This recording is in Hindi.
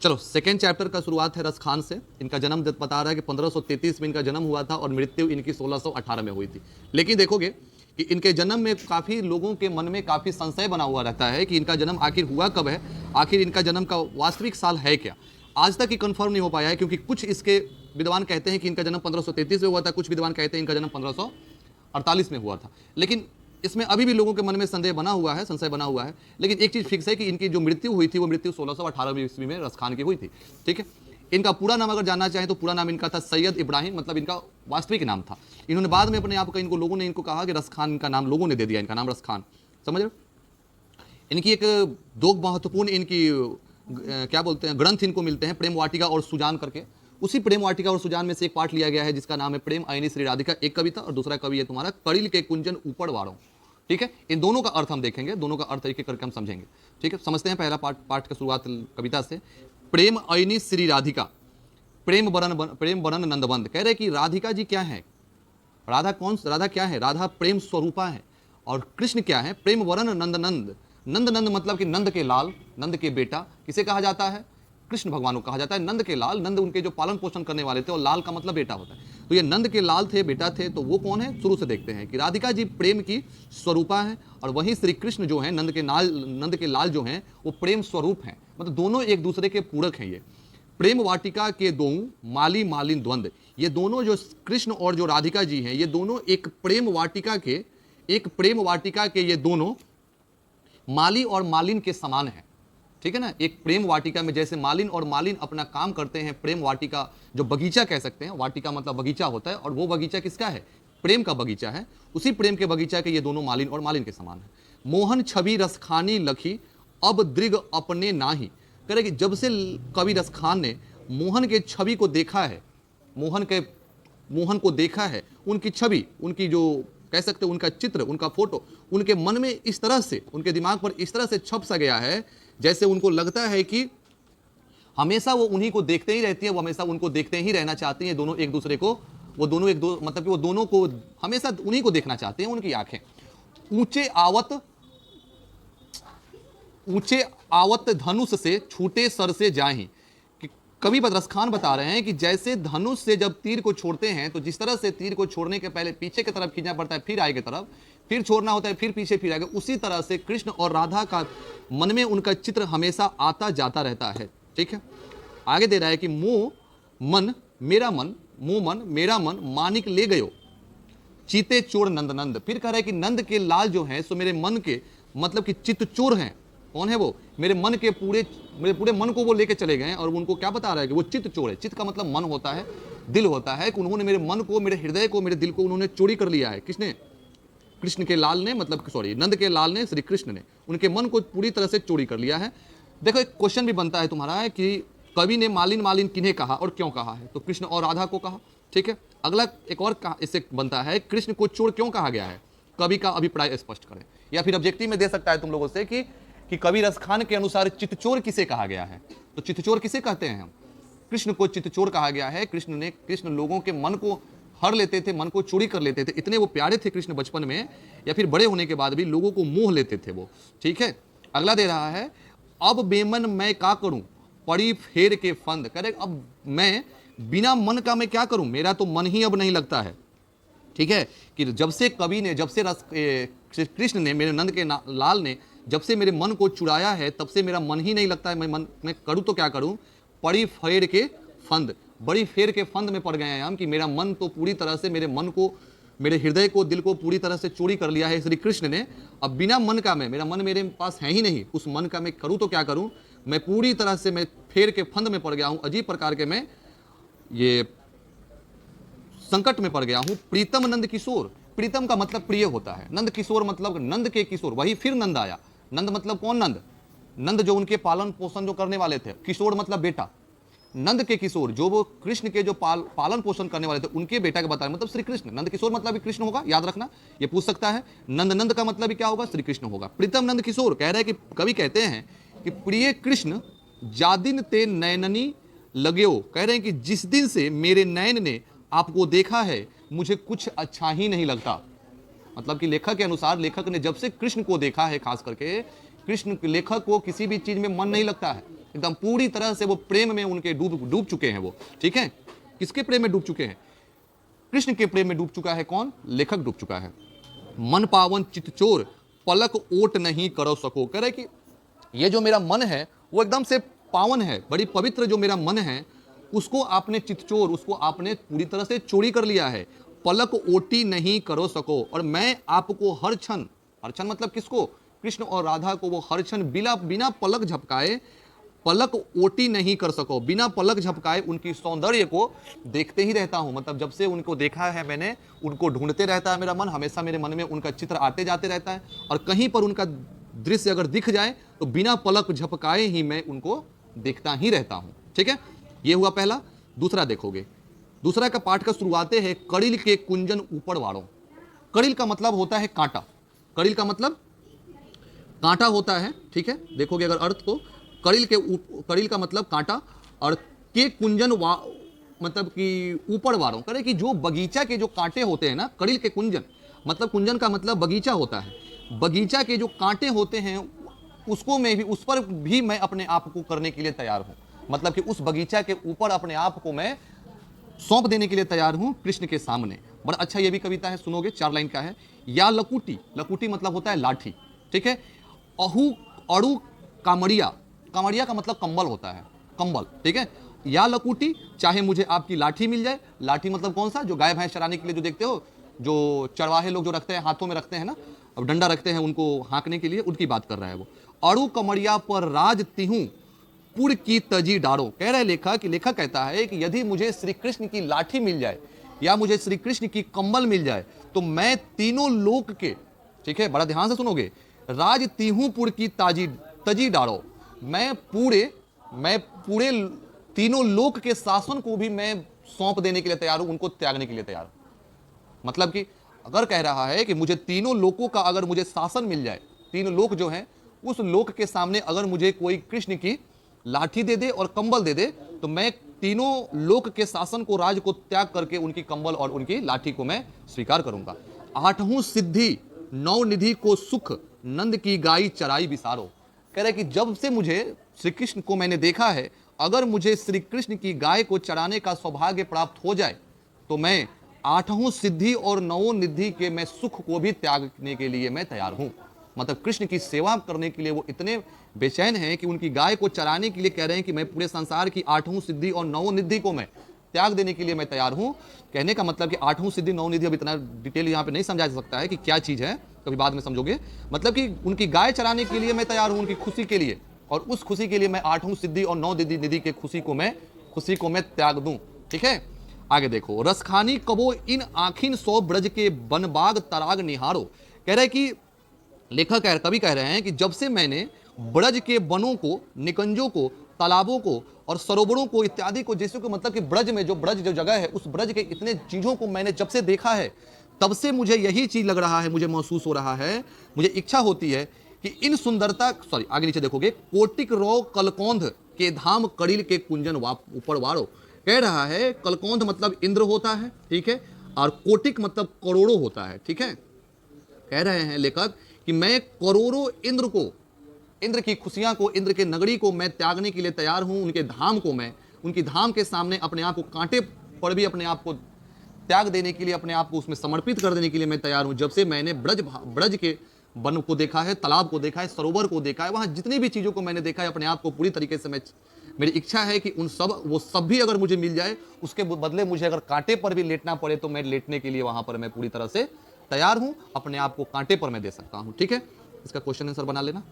चलो सेकेंड चैप्टर का शुरुआत है रसखान से। इनका जन्म बता रहा है कि 1533 में इनका जन्म हुआ था और मृत्यु इनकी 1618 में हुई थी। लेकिन देखोगे कि इनके जन्म में काफ़ी लोगों के मन में काफ़ी संशय बना हुआ रहता है कि इनका जन्म आखिर हुआ कब है, आखिर इनका जन्म का वास्तविक साल है क्या। आज तक ही कंफर्म नहीं हो पाया है, क्योंकि कुछ इसके विद्वान कहते हैं कि इनका जन्म 1533 में हुआ था, कुछ विद्वान कहते हैं इनका जन्म 1548 में हुआ था। लेकिन इसमें अभी भी लोगों के मन में संदेह बना हुआ है, संशय बना हुआ है। लेकिन एक चीज़ फिक्स है कि इनकी जो मृत्यु हुई थी वो मृत्यु 1618 ईस्वी में रसखान की हुई थी। ठीक है, इनका पूरा नाम अगर जानना चाहें तो पूरा नाम इनका था सैयद इब्राहिम, मतलब इनका वास्तविक नाम था। इन्होंने बाद में अपने आप का इनको लोगों ने इनको कहा कि रसखान इनका नाम लोगों ने दे दिया, इनका नाम रसखान, समझ रहे हो। इनकी एक दो महत्वपूर्ण इनकी क्या बोलते हैं ग्रंथ इनको मिलते हैं, प्रेम वाटिका और सुजान करके। उसी प्रेम वाटिका और सुजान में से एक पाठ लिया गया है जिसका नाम है प्रेम आयनी श्री राधिका, एक कविता, और दूसरा कवि है तुम्हारा कड़िल के कुंजन ऊपर वाड़ो। ठीक है, इन दोनों का अर्थ हम देखेंगे, दोनों का अर्थ एक एक करके हम समझेंगे। ठीक है, समझते हैं पहला पाठ का शुरुआत कविता से। प्रेम आयनी श्री राधिका, प्रेम बरन नंदबंद। कह रहे कि राधिका जी क्या है, राधा क्या है, राधा प्रेम स्वरूपा है। और कृष्ण क्या है, प्रेम वरन नंद। नंद मतलब कि नंद के लाल, नंद के बेटा। किसे कहा जाता है, कृष्ण भगवान को कहा जाता है नंद के लाल। नंद उनके जो पालन पोषण करने वाले थे, और लाल का मतलब बेटा होता है। तो ये नंद के लाल थे, बेटा थे। तो वो कौन है, शुरू से देखते हैं कि राधिका जी प्रेम की स्वरूपा है, और वहीं श्री कृष्ण जो है नंद के लाल जो हैं वो प्रेम स्वरूप हैं। मतलब दोनों एक दूसरे के पूरक हैं। ये प्रेम वाटिका के दो माली मालिन द्वंद, ये दोनों जो कृष्ण और जो राधिका जी हैं, ये दोनों एक प्रेम वाटिका के ये दोनों माली और मालिन के समान है। ठीक है ना, एक प्रेम वाटिका में जैसे मालिन और मालिन अपना काम करते हैं, प्रेम वाटिका जो बगीचा कह सकते हैं, वाटिका मतलब बगीचा होता है, और वो बगीचा किसका है, प्रेम का बगीचा है। उसी प्रेम के बगीचा के ये दोनों मालिन और मालिन के समान है। मोहन छवि रसखानी लखी अब दृग अपने नाही। कह रहे कि जब से कवि रसखान ने मोहन के छवि को देखा है, मोहन को देखा है, उनकी छवि, उनकी जो कह सकते हैं उनका चित्र, उनका फोटो उनके मन में इस तरह से, उनके दिमाग पर इस तरह से छप सा गया है, जैसे उनको लगता है कि हमेशा वो उन्हीं को देखते ही रहती है, वो हमेशा उनको देखते ही रहना चाहती हैं। दोनों एक दूसरे को, मतलब कि वो दोनों को हमेशा उन्हीं को देखना चाहते हैं। उनकी आंखें ऊंचे आवत धनुष से छूटे सर से जाही। कवि रसखान बता रहे हैं कि जैसे धनुष से जब तीर को छोड़ते हैं, तो जिस तरह से तीर को छोड़ने के पहले पीछे की तरफ खींचना पड़ता है, फिर आगे की तरफ, फिर छोड़ना होता है, फिर पीछे, फिर आगे, उसी तरह से कृष्ण और राधा का मन में उनका चित्र हमेशा आता जाता रहता है। ठीक है, आगे दे रहा है कि मोह मन मेरा मन मानिक ले गयो चीते चोर नंद। फिर कह रहा है कि नंद के लाल जो हैं सो मेरे मन के, मतलब कि चित्त चोर हैं। कौन है वो, मेरे पूरे मन को वो लेके चले गए। और उनको क्या बता रहा है कि वो चित्त चोर है। चित्त का मतलब मन होता है, दिल होता है, कि उन्होंने मेरे मन को, मेरे हृदय को, मेरे दिल को उन्होंने चोरी कर लिया है। किसने, कृष्ण के लाल ने, मतलब सॉरी नंद के लाल ने, श्री कृष्ण ने उनके मन को पूरी तरह से चोरी कर लिया है। देखो एक क्वेश्चन भी बनता है तुम्हारा है कि कवि ने मालिन मालिन किन्हें कहा और क्यों कहा है, तो कृष्ण और राधा को कहा। ठीक है, अगला एक और इससे बनता है कृष्ण को चोर क्यों कहा गया है, कवि का अभिप्राय स्पष्ट करें। या फिर ऑब्जेक्टिव में दे सकता है तुम लोगों से कि कवि रसखान के अनुसार चित्तचोर किसे कहा गया है। तो चित्तचोर किसे कहते हैं हम, कृष्ण को चित्तचोर कहा गया है। कृष्ण लोगों के मन को हर लेते थे, मन को चोरी कर लेते थे। इतने वो प्यारे थे कृष्ण बचपन में, या फिर बड़े होने के बाद भी लोगों को मोह लेते थे वो। ठीक है, अगला दे रहा है अब बेमन मैं क्या करूं पड़ी फेर के फंद। कह रहे अब मैं बिना मन का मैं क्या करूं, मेरा तो मन ही अब नहीं लगता है। ठीक है, कि जब से कवि ने, जब से कृष्ण ने, मेरे नंद के लाल ने जब से मेरे मन को चुराया है, तब से मेरा मन ही नहीं लगता है। मैं करूं तो क्या करूं, पड़ी फेर के फंद, बड़ी फेर के फंद में पड़ गए हैं हम, कि मेरा मन तो पूरी तरह से, मेरे मन को, मेरे हृदय को, दिल को पूरी तरह से चोरी कर लिया है श्री कृष्ण ने। अब बिना मन का मेरा मन मेरे पास है ही नहीं, उस मन का मैं करूं तो क्या करूं, मैं पूरी तरह से मैं फेर के फंद में पड़ गया हूं, अजीब प्रकार के मैं ये संकट में पड़ गया हूं। प्रीतम नंद किशोर, प्रीतम का मतलब प्रिय होता है, नंद किशोर मतलब नंद के किशोर, वही फिर नंद आया। नंद मतलब कौन, नंद जो उनके पालन पोषण जो करने वाले थे, किशोर मतलब बेटा। नंद के किशोर जो वो कृष्ण के जो पालन पोषण करने वाले थे, उनके बेटा के बताया मतलब श्री कृष्ण। नंद किशोर मतलब कृष्ण होगा, याद रखना, ये पूछ सकता है। नंद का मतलब क्या होगा, श्री कृष्ण होगा। प्रीतम नंद किशोर कह रहे हैं कि कवि कहते हैं कि प्रिय कृष्ण जादिन ते नयननी लगेओ। कह रहे हैं कि जिस दिन से मेरे नयन ने आपको देखा है, मुझे कुछ अच्छा ही नहीं लगता। मतलब कि लेखक के अनुसार, लेखक ने जब से कृष्ण को देखा है, खास करके कृष्ण लेखक को किसी भी चीज में मन नहीं लगता है। एकदम पूरी तरह से वो प्रेम में उनके डूब चुके हैं वो, ठीक है। किसके प्रेम में डूब चुके हैं? कृष्ण के प्रेम में डूब चुका है कौन? लेखक डूब चुका है। मन पावन चित चोर पलक ओट नहीं करो सको। कह रहे कि ये जो मेरा मन है वो एकदम से पावन है, बड़ी पवित्र जो मेरा मन है उसको आपने चितचोर, उसको आपने पूरी तरह से चोरी कर लिया है। पलक ओटी नहीं करो सको, और मैं आपको हर क्षण मतलब किसको? कृष्ण और राधा को वो हर क्षण बिना पलक झपकाए, पलक ओटी नहीं कर सको, बिना पलक झपकाए उनकी सौंदर्य को देखते ही रहता हूं। मतलब जब से उनको देखा है मैंने, उनको ढूंढते रहता है मेरा मन, हमेशा मेरे मन में उनका चित्र आते जाते रहता है, और कहीं पर उनका दृश्य अगर दिख जाए तो बिना पलक झपकाए ही मैं उनको देखता ही रहता हूं, ठीक है। ये हुआ पहला। दूसरा देखोगे, दूसरा का पाठ का शुरुआते है कड़िल के कुंजन ऊपर वाड़ो। कड़िल का मतलब होता है कांटा, कड़िल का मतलब कांटा होता है, ठीक है। देखोगे अगर अर्थ को, कड़िल का मतलब कांटा, और के कुंजन मतलब कि ऊपर वारों, करे कि जो बगीचा के जो कांटे होते हैं ना, कड़िल के कुंजन मतलब, कुंजन का मतलब बगीचा होता है, बगीचा के जो कांटे होते हैं उसको मैं भी, उस पर भी मैं अपने आप को करने के लिए तैयार हूं। मतलब कि उस बगीचा के ऊपर अपने आप को मैं सौंप देने के लिए तैयार हूं कृष्ण के सामने। बड़ा अच्छा ये भी कविता है, सुनोगे, 4 लाइन का है। या लकुटी, लकुटी मतलब होता है लाठी, ठीक है। अहू अड़ू कामड़िया, कामड़िया का मतलब कंबल होता है, कंबल, ठीक है। या लकुटी, चाहे मुझे आपकी लाठी मिल जाए। लाठी मतलब कौन सा? जो गाय भैंस चराने के लिए जो देखते हो, जो चरवाहे लोग जो रखते हैं, हाथों में रखते हैं ना, अब डंडा रखते हैं उनको हाँकने के लिए, उनकी बात कर रहा है वो। अड़ू कमड़िया पर राज तिहूं पुर की तजी डारो। कह रहे लेखक कहता है कि यदि मुझे श्री कृष्ण की लाठी मिल जाए या मुझे श्री कृष्ण की कंबल मिल जाए तो मैं तीनों लोक के, ठीक है, बड़ा ध्यान से सुनोगे, राज तिहूपुर की तजी डारो, मैं पूरे तीनों लोक के शासन को भी मैं सौंप देने के लिए तैयार हूं, उनको त्यागने के लिए तैयार हूं। मतलब कि अगर कह रहा है कि मुझे तीनों लोकों का अगर मुझे शासन मिल जाए, तीनों लोक जो हैं उस लोक के सामने अगर मुझे कोई कृष्ण की लाठी दे दे और कंबल दे दे तो मैं तीनों लोक के शासन को, राज को त्याग करके उनकी कंबल और उनकी लाठी को मैं स्वीकार करूंगा। आठवीं सिद्धि नौ निधि को सुख नंद की गाई चराई बिसारो। कह रहे कि जब से मुझे श्री कृष्ण को मैंने देखा है, अगर मुझे श्री कृष्ण की गाय को चराने का सौभाग्य प्राप्त हो जाए तो मैं 8वीं सिद्धि और 9वीं निधि के मैं सुख को भी त्यागने के लिए मैं तैयार हूं। मतलब कृष्ण की सेवा करने के लिए वो इतने बेचैन हैं कि उनकी गाय को चराने के लिए कह रहे हैं कि मैं पूरे संसार की 8वीं सिद्धि और 9वीं निधि को मैं त्याग देने के लिए मैं तैयार हूं। कहने का मतलब कि 8वीं सिद्धि 9वीं निधि, अब इतना डिटेल यहाँ पे नहीं समझा जा सकता है कि क्या चीज है, कभी बाद में समझोगे। मतलब कि उनकी गाय चराने के लिए मैं तैयार हूं, उनकी खुशी के लिए, और उस खुशी के लिए मैं 8वीं सिद्धि और 9वीं निधि के खुशी को मैं त्याग दूं, ठीक है। आगे देखो, रसखानी कबो इन आखिन सौ ब्रज के बनबाग तराग निहारो। कह रहे कि कवि कह रहे हैं कि जब से मैंने ब्रज के वनों को, निकंजों को, तालाबों को और सरोवरों को इत्यादि को, जैसे को मतलब कि ब्रज जो जगह है, उस ब्रज के इतने चीजों को मैंने जब से देखा है, तब से मुझे यही चीज लग रहा है, मुझे महसूस हो रहा है, मुझे इच्छा होती है कि इन सुंदरता, सॉरी आगे नीचे देखोगे, कोटिक रो कलकौंध के धाम कड़िल के कुंजन ऊपर वारो। कह रहा है कलकौंध मतलब इंद्र होता है, ठीक है, और कोटिक मतलब करोड़ों होता है, ठीक है। कह रहे हैं लेखक कि मैं करोड़ों इंद्र की खुशियां को, इंद्र के नगरी को मैं त्यागने के लिए तैयार हूं, उनके धाम को मैं, उनकी धाम के सामने अपने आप को, कांटे पर भी अपने आप को त्याग देने के लिए, अपने आप को उसमें समर्पित कर देने के लिए मैं तैयार हूं। जब से मैंने ब्रज के वन को देखा है, तालाब को देखा है, सरोवर को देखा है, वहां जितनी भी चीजों को मैंने देखा है, अपने आप को पूरी तरीके से मेरी इच्छा है कि वो सब भी अगर मुझे मिल जाए, उसके बदले मुझे अगर कांटे पर भी लेटना पड़े तो मैं लेटने के लिए वहां पर मैं पूरी तरह से तैयार हूं, अपने आप को कांटे पर मैं दे सकता हूं, ठीक है। इसका क्वेश्चन आंसर बना लेना।